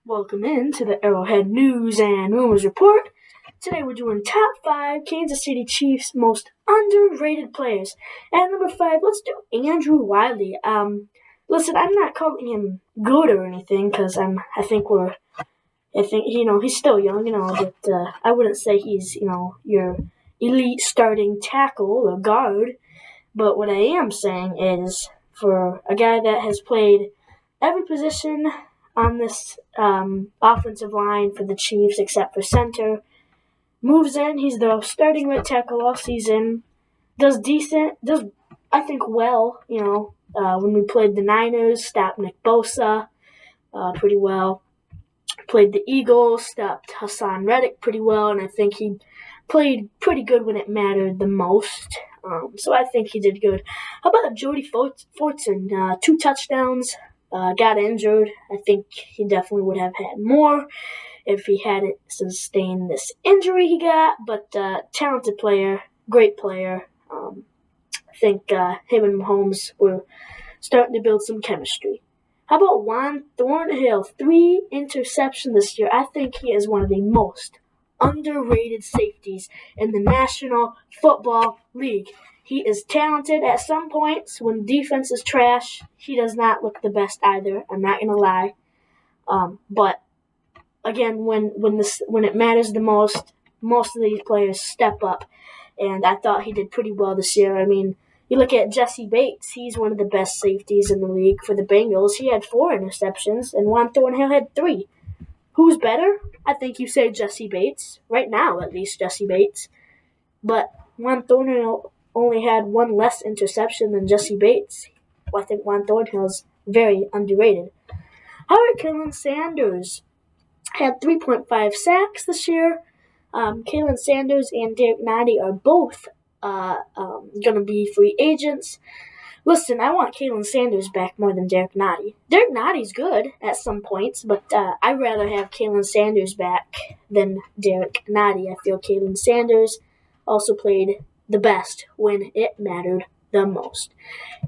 Welcome in to the Arrowhead News and Rumors Report. Today we're doing top 5 Kansas City Chiefs most underrated players. And number 5, let's do Andrew Wylie. Listen, I'm not calling him good or anything because I think he's still young, but I wouldn't say he's your elite starting tackle or guard. But what I am saying is, for a guy that has played every position on this offensive line for the Chiefs except for center, moves in, he's the starting right tackle all season, does I think well, when we played the Niners, stopped Nick Bosa pretty well, played the Eagles, stopped Hassan Reddick pretty well, and I think he played pretty good when it mattered the most. So I think he did good. How about Jody Fortson? 2 touchdowns, got injured. I think he definitely would have had more if he hadn't sustained this injury he got. But talented player, great player. I think him and Mahomes were starting to build some chemistry. How about Juan Thornhill? 3 interceptions this year. I think he is one of the most underrated safeties in the National Football League. He is talented at some points. When defense is trash, he does not look the best either. I'm not going to lie. But again, when it matters the most of these players step up. And I thought he did pretty well this year. I mean, you look at Jesse Bates. He's one of the best safeties in the league for the Bengals. He had 4 interceptions, and Juan Thornhill had 3. Who's better? I think you say Jesse Bates. Right now, at least, Jesse Bates. But Juan Thornhill only had 1 less interception than Jesse Bates. I think Juan Thornhill's very underrated. Kalen Sanders had 3.5 sacks this year. Kalen Sanders and Derek Nnadi are both going to be free agents. Listen, I want Kalen Sanders back more than Derek Nnadi. Derek Nnadi's good at some points, but I'd rather have Kalen Sanders back than Derek Nnadi. I feel Kalen Sanders also played the best when it mattered the most.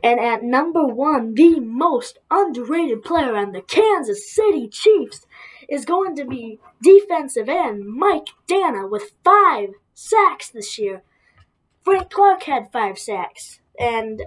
And at number 1, the most underrated player on the Kansas City Chiefs is going to be defensive end Mike Danna with 5 sacks this year. Frank Clark had 5 sacks, and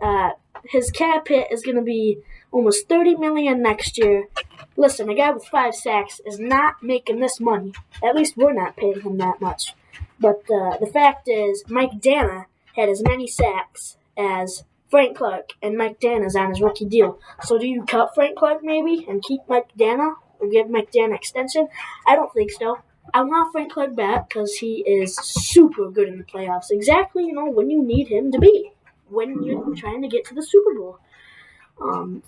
his cap hit is going to be almost $30 million next year. Listen, a guy with 5 sacks is not making this money. At least we're not paying him that much. But the fact is, Mike Danna had as many sacks as Frank Clark, and Mike Danna's on his rookie deal. So do you cut Frank Clark maybe and keep Mike Danna or give Mike Danna extension? I don't think so. I want Frank Clark back because he is super good in the playoffs. Exactly, when you need him to be, when you're trying to get to the Super Bowl.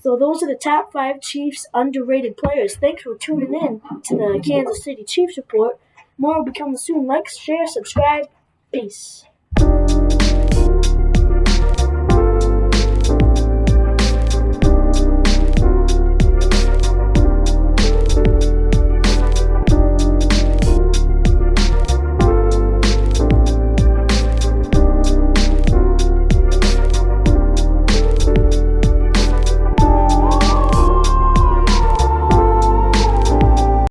So those are the top 5 Chiefs underrated players. Thanks for tuning in to the Kansas City Chiefs Report. More will be coming soon. Like, share, subscribe. Peace.